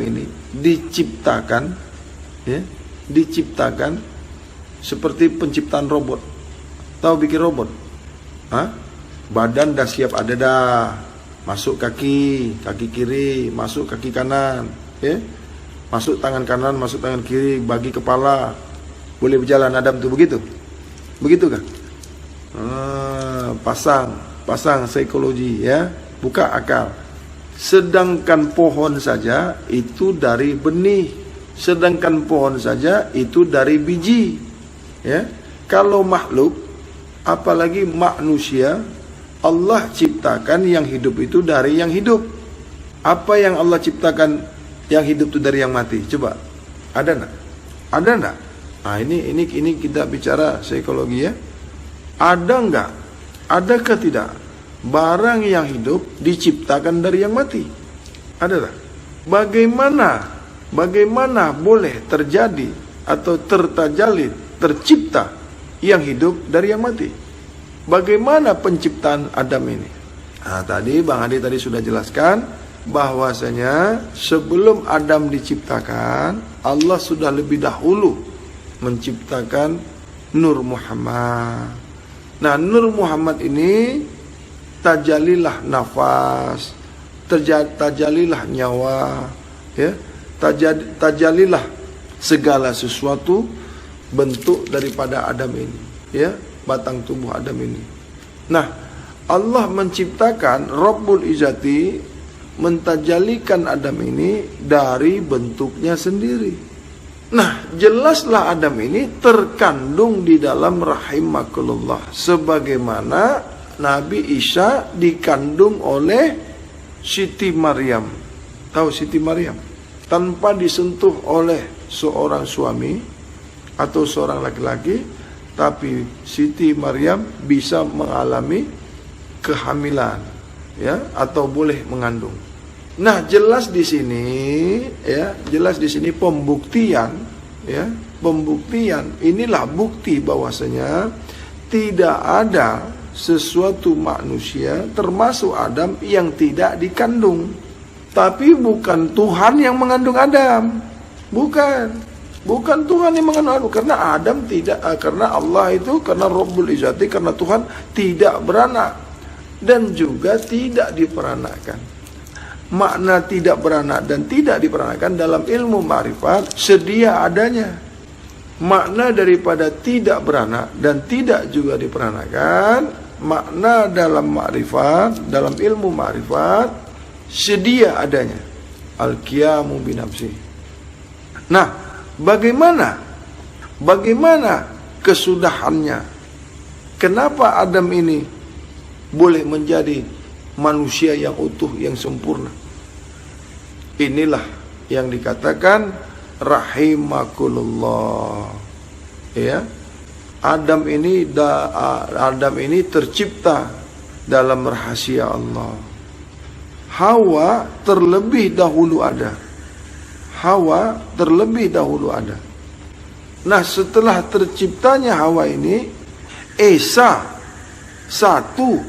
ini diciptakan, ya, diciptakan seperti penciptaan robot? Tahu bikin robot? Badan dah siap ada dah. Masuk kaki kiri, masuk kaki kanan, ya. Masuk tangan kanan, masuk tangan kiri, bagi kepala. Boleh berjalan Adam tu begitu? Begitu kah? Pasang psikologi, ya. Buka akal. Sedangkan pohon saja itu dari benih. Sedangkan pohon saja itu dari biji. Ya, kalau makhluk, apalagi manusia, Allah ciptakan yang hidup itu dari yang hidup. Apa yang Allah ciptakan yang hidup itu dari yang mati? Coba, ada enggak? Ada enggak? Nah, ini kita bicara psikologi, ya. Ada enggak? Adakah tidak barang yang hidup diciptakan dari yang mati? Ada tak? Bagaimana boleh terjadi atau tercipta yang hidup dari yang mati? Bagaimana penciptaan Adam ini? Tadi Bang Hadi tadi sudah jelaskan bahwasanya sebelum Adam diciptakan, Allah sudah lebih dahulu menciptakan Nur Muhammad. Nah, Nur Muhammad ini tajalilah nafas, tajalilah nyawa, ya, tajalilah segala sesuatu bentuk daripada Adam ini, ya, batang tubuh Adam ini. Nah, Allah menciptakan, Rabbul Izzati mentajalikan Adam ini dari bentuknya sendiri. Nah, jelaslah Adam ini terkandung di dalam rahim makulullah, sebagaimana Nabi Isa dikandung oleh Siti Maryam. Tahu Siti Maryam? Tanpa disentuh oleh seorang suami atau seorang laki-laki, tapi Siti Maryam bisa mengalami kehamilan, ya, atau boleh mengandung. Nah, jelas di sini, ya, jelas di sini pembuktian, ya, pembuktian. Inilah bukti bahwasanya tidak ada sesuatu manusia termasuk Adam yang tidak dikandung. Tapi bukan Tuhan yang mengandung Adam. Bukan Tuhan yang mengandung Adam, karena Adam tidak, karena Allah itu, karena Rabbul Izzati, karena Tuhan tidak beranak dan juga tidak diperanakkan. Makna tidak beranak dan tidak diperanakkan dalam ilmu ma'rifat sedia adanya. Makna daripada tidak beranak dan tidak juga diperanakkan, makna dalam ma'rifat, dalam ilmu ma'rifat sedia adanya. Al-qiyamu binafsi. Nah, bagaimana kesudahannya? Kenapa Adam ini boleh menjadi manusia yang utuh, yang sempurna? Inilah yang dikatakan rahimakumullah. Ya. Adam ini tercipta dalam rahasia Allah. Hawa terlebih dahulu ada. Nah, setelah terciptanya Hawa ini, Esa satu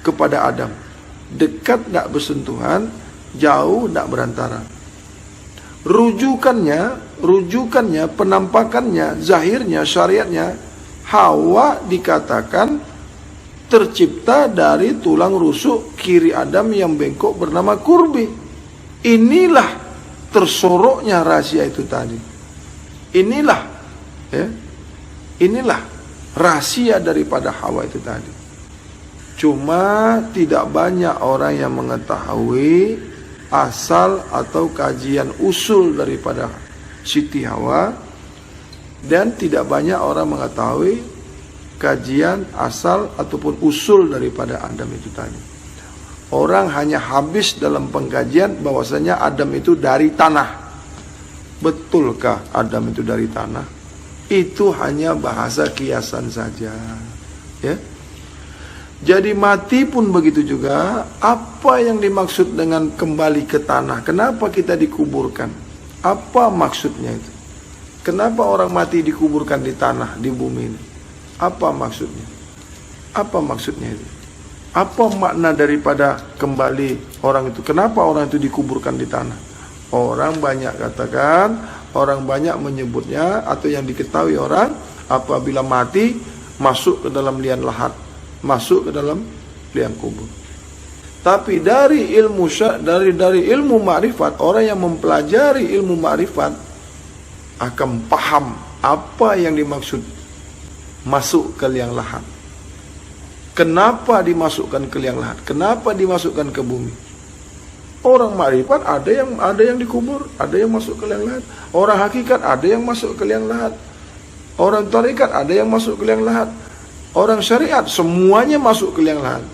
kepada Adam. Dekat tak bersentuhan, jauh tak berantara. Rujukannya, penampakannya, zahirnya, syariatnya, Hawa dikatakan tercipta dari tulang rusuk kiri Adam yang bengkok bernama kurbi. Inilah tersoroknya rahasia itu tadi. Inilah rahasia daripada Hawa itu tadi. Cuma tidak banyak orang yang mengetahui asal atau kajian usul daripada Siti Hawa, dan tidak banyak orang mengetahui kajian asal ataupun usul daripada Adam itu tadi. Orang hanya habis dalam pengkajian bahwasanya Adam itu dari tanah. Betulkah Adam itu dari tanah? Itu hanya bahasa kiasan saja. Ya. Jadi mati pun begitu juga. Apa yang dimaksud dengan kembali ke tanah? Kenapa kita dikuburkan? Apa maksudnya itu? Kenapa orang mati dikuburkan di tanah, di bumi ini? Apa maksudnya? Apa maksudnya itu? Apa makna daripada kembali orang itu? Kenapa orang itu dikuburkan di tanah? Orang banyak katakan, orang banyak menyebutnya, atau yang diketahui orang, apabila mati masuk ke dalam liang lahat, masuk ke dalam liang kubur. Tapi dari ilmu ilmu ma'rifat, orang yang mempelajari ilmu ma'rifat akan paham apa yang dimaksud masuk ke liang lahat. Kenapa dimasukkan ke liang lahat? Kenapa dimasukkan ke bumi? Orang ma'rifat ada yang dikubur, ada yang masuk ke liang lahat. Orang hakikat ada yang masuk ke liang lahat. Orang tarekat ada yang masuk ke liang lahat. Orang syariat semuanya masuk ke liang lahat.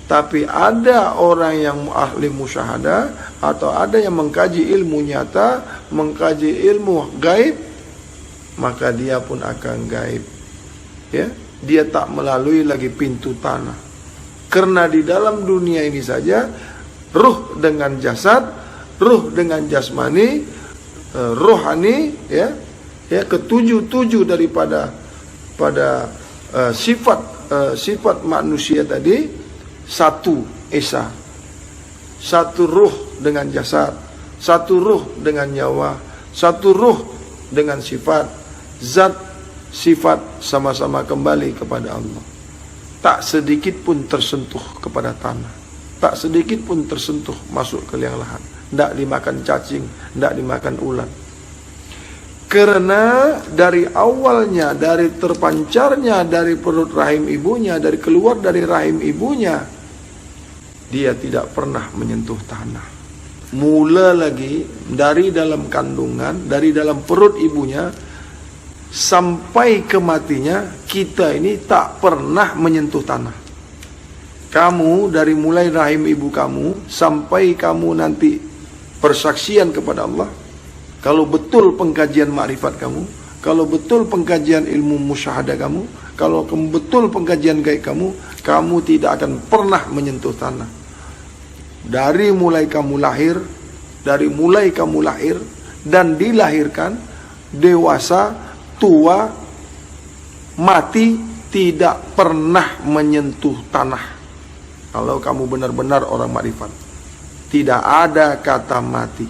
Tapi ada orang yang ahli musyahadah atau ada yang mengkaji ilmu nyata, mengkaji ilmu gaib, maka dia pun akan gaib. Ya, dia tak melalui lagi pintu tanah. Karena di dalam dunia ini saja, ruh dengan jasad, ruh dengan jasmani, rohani, ya ketujuh daripada sifat manusia tadi. Satu esa, satu ruh dengan jasad, satu ruh dengan nyawa, satu ruh dengan sifat, zat sifat sama-sama kembali kepada Allah. Tak sedikit pun tersentuh kepada tanah, tak sedikit pun tersentuh masuk ke liang lahat. Tak dimakan cacing, tak dimakan ulat. Karena dari awalnya, dari terpancarnya dari perut rahim ibunya, dari keluar dari rahim ibunya, dia tidak pernah menyentuh tanah. Mula lagi dari dalam kandungan, dari dalam perut ibunya sampai ke matinya, kita ini tak pernah menyentuh tanah. Kamu dari mulai rahim ibu kamu sampai kamu nanti persaksian kepada Allah, kalau betul pengkajian makrifat kamu, kalau betul pengkajian ilmu musyahadah kamu, kalau betul pengkajian gaib kamu, kamu tidak akan pernah menyentuh tanah. Dari mulai kamu lahir dan dilahirkan, dewasa, tua, mati, tidak pernah menyentuh tanah. Kalau kamu benar-benar orang makrifat, tidak ada kata mati,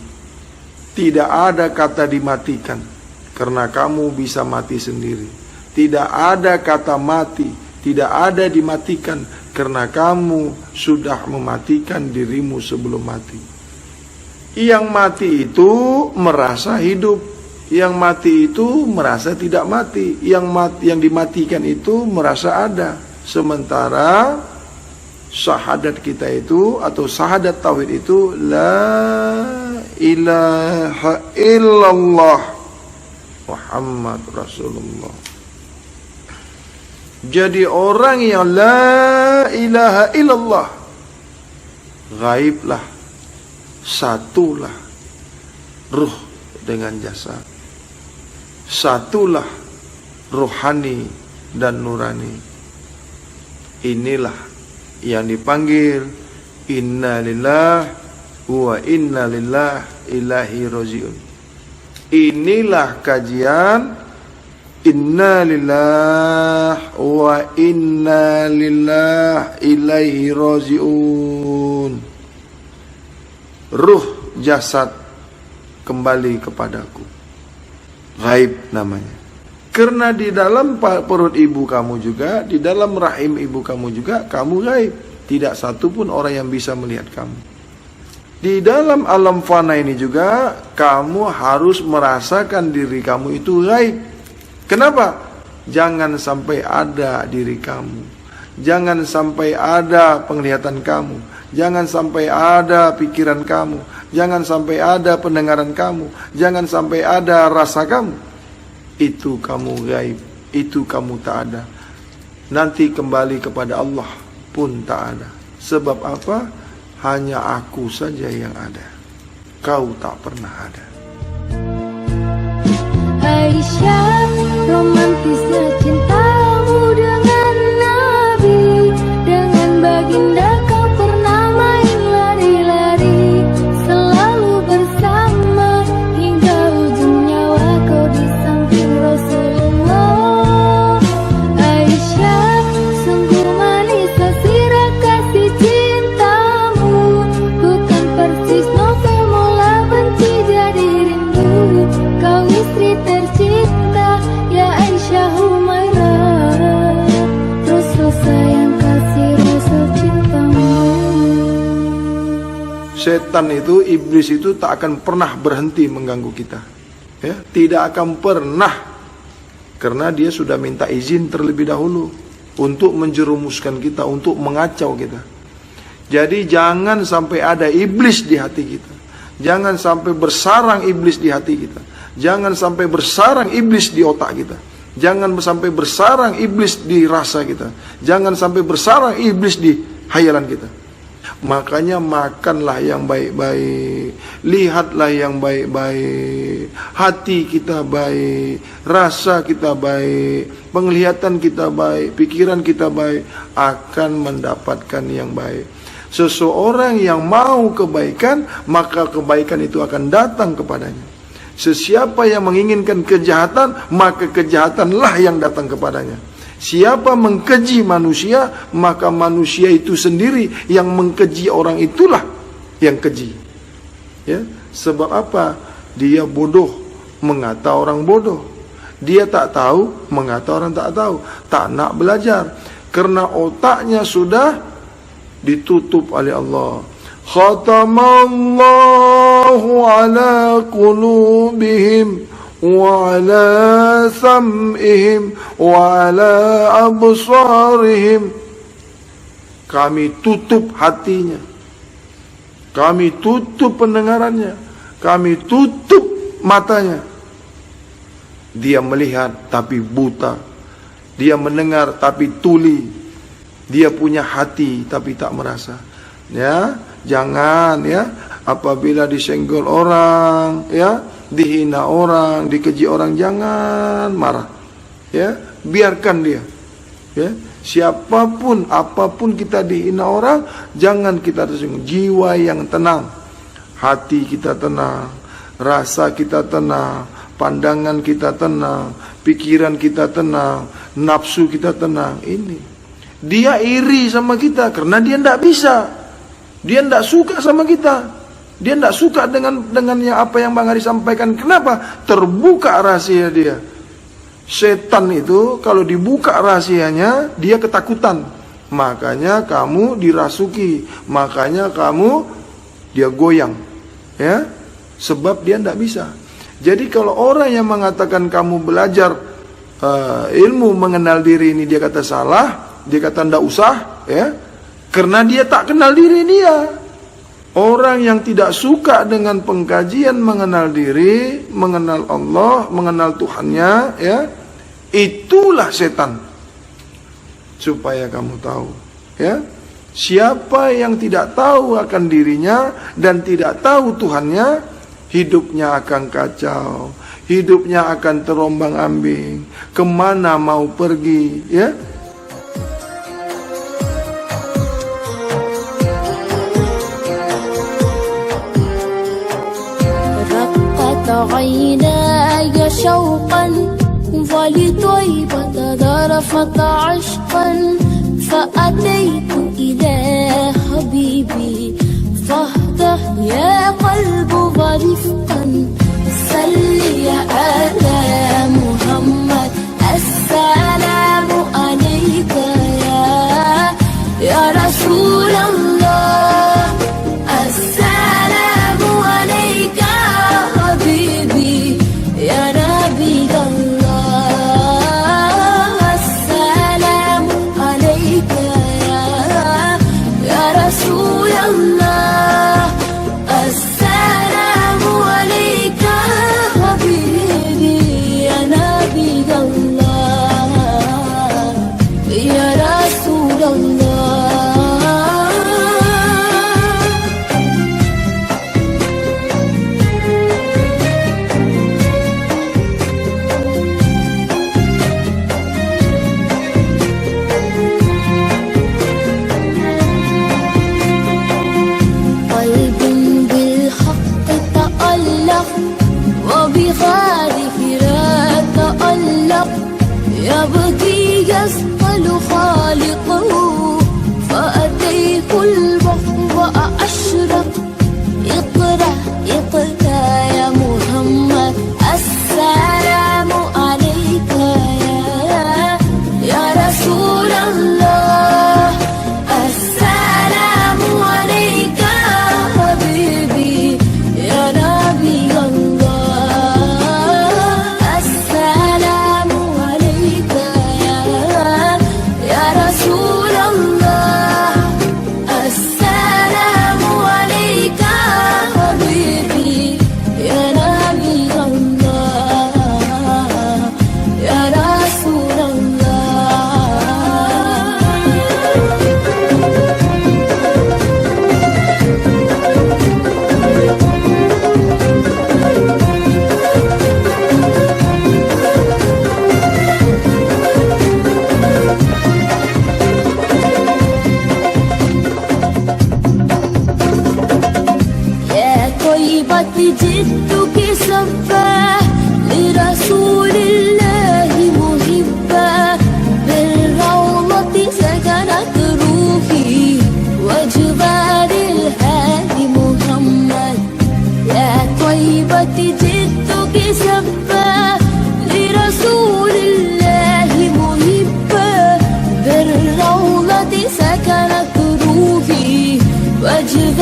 tidak ada kata dimatikan, karena kamu bisa mati sendiri. Tidak ada kata mati, tidak ada dimatikan, karena kamu sudah mematikan dirimu sebelum mati. Yang mati itu merasa hidup, yang mati itu merasa tidak mati, yang dimatikan itu merasa ada. Sementara syahadat kita itu atau syahadat tauhid itu la ilaha illallah Muhammad Rasulullah. Jadi orang yang la ilaha illallah, gaiblah, satulah, ruh dengan jasad. Satulah rohani dan nurani. Inilah yang dipanggil inna lillah wa inna ilaihi rajiun. Inilah kajian inna lillah wa inna ilaihi rajiun. Ruh jasad kembali kepadaku. Gaib namanya. Karena di dalam perut ibu kamu juga, di dalam rahim ibu kamu juga, kamu gaib. Tidak satu pun orang yang bisa melihat kamu. Di dalam alam fana ini juga, kamu harus merasakan diri kamu itu gaib. Kenapa? Jangan sampai ada diri kamu. Jangan sampai ada penglihatan kamu. Jangan sampai ada pikiran kamu. Jangan sampai ada pendengaran kamu. Jangan sampai ada rasa kamu. Itu kamu gaib. Itu kamu tak ada. Nanti kembali kepada Allah pun tak ada. Sebab apa? Hanya aku saja yang ada. Kau tak pernah ada. Aisyah, romantisnya cintamu dengan Nabi. Dengan baginda kau pernah main lari-lari. Selalu bersama hingga ujung nyawa kau di samping Rasulullah. Aisyah, sungguh manis sirah kasih cintamu. Bukan persis novel mula benci jadi rindu. Kau istri tercinta, ya Aisyah Humairah. Rasul sayang kasih, Rasul cintamu. Setan itu, iblis itu tak akan pernah berhenti mengganggu kita. Ya, tidak akan pernah. Karena dia sudah minta izin terlebih dahulu untuk menjerumuskan kita, untuk mengacau kita. Jadi jangan sampai ada iblis di hati kita. Jangan sampai bersarang iblis di hati kita. Jangan sampai bersarang iblis di otak kita. Jangan sampai bersarang iblis di rasa kita. Jangan sampai bersarang iblis di hayalan kita. Makanya makanlah yang baik-baik, lihatlah yang baik-baik, hati kita baik, rasa kita baik, penglihatan kita baik, pikiran kita baik, akan mendapatkan yang baik. Seseorang yang mau kebaikan, maka kebaikan itu akan datang kepadanya. Sesiapa yang menginginkan kejahatan, maka kejahatanlah yang datang kepadanya. Siapa mengkeji manusia, maka manusia itu sendiri yang mengkeji orang itulah yang keji. Ya, sebab apa? Dia bodoh mengata orang bodoh. Dia tak tahu mengata orang tak tahu. Tak nak belajar karena otaknya sudah ditutup oleh Allah. Khatamallahu ala qulubihim wa ala sam'ihim wa ala absarihim. Kami tutup hatinya, kami tutup pendengarannya, kami tutup matanya. Dia melihat tapi buta, dia mendengar tapi tuli, dia punya hati tapi tak merasa. Ya, jangan ya, apabila disenggol orang, ya, dihina orang, dikeji orang, jangan marah. Ya, biarkan dia. Ya, siapapun, apapun kita dihina orang, jangan kita tersinggung. Jiwa yang tenang, hati kita tenang, rasa kita tenang, pandangan kita tenang, pikiran kita tenang, nafsu kita tenang. Ini dia iri sama kita karena dia tidak bisa. Dia tidak suka sama kita. Dia tidak suka dengan yang apa yang Bang Hari sampaikan. Kenapa? Terbuka rahasia dia. Setan itu kalau dibuka rahasianya, dia ketakutan. Makanya kamu dirasuki. Makanya kamu dia goyang. Ya, sebab dia tidak bisa. Jadi kalau orang yang mengatakan kamu belajar ilmu mengenal diri ini, dia kata salah, dia kata tidak usah, ya. Karena dia tak kenal diri dia. Orang yang tidak suka dengan pengkajian mengenal diri, mengenal Allah, mengenal Tuhannya, ya, itulah setan. Supaya kamu tahu, ya, siapa yang tidak tahu akan dirinya dan tidak tahu Tuhannya, hidupnya akan kacau, hidupnya akan terombang-ambing. Kemana mau pergi, ya? رقت عيناي شوقا ولطيبة ذرفت عشقا فأتيت إلى حبيبي فاهدأ يا قلب ورفقا صلي على محمد السلام عليك يا رسول الله السلام عليك حبيبي يا نبي الله السلام عليك يا رسول الله السلام عليك حبيبي يا نبي الله يا رسول الله. قلب بالحق تألق وبغاره تألق يبكي يسأل خالقه فأتيت البحر وأشرق اقرأ اقرأ يا محمد السلام عليك يا رسول الله السلام عليك حبيبي يا نبي الله السلام عليك يا رسول الله السلام عليك حبيبي يا نبي الله يا رسول الله. يا طيبة جدك سفاه لرسول الله محبا بالروضة سكنت روحي وجبال الهادي محمد يا طيبة جدك سفاه لرسول الله محبا بالروضة سكنت روحي وجبال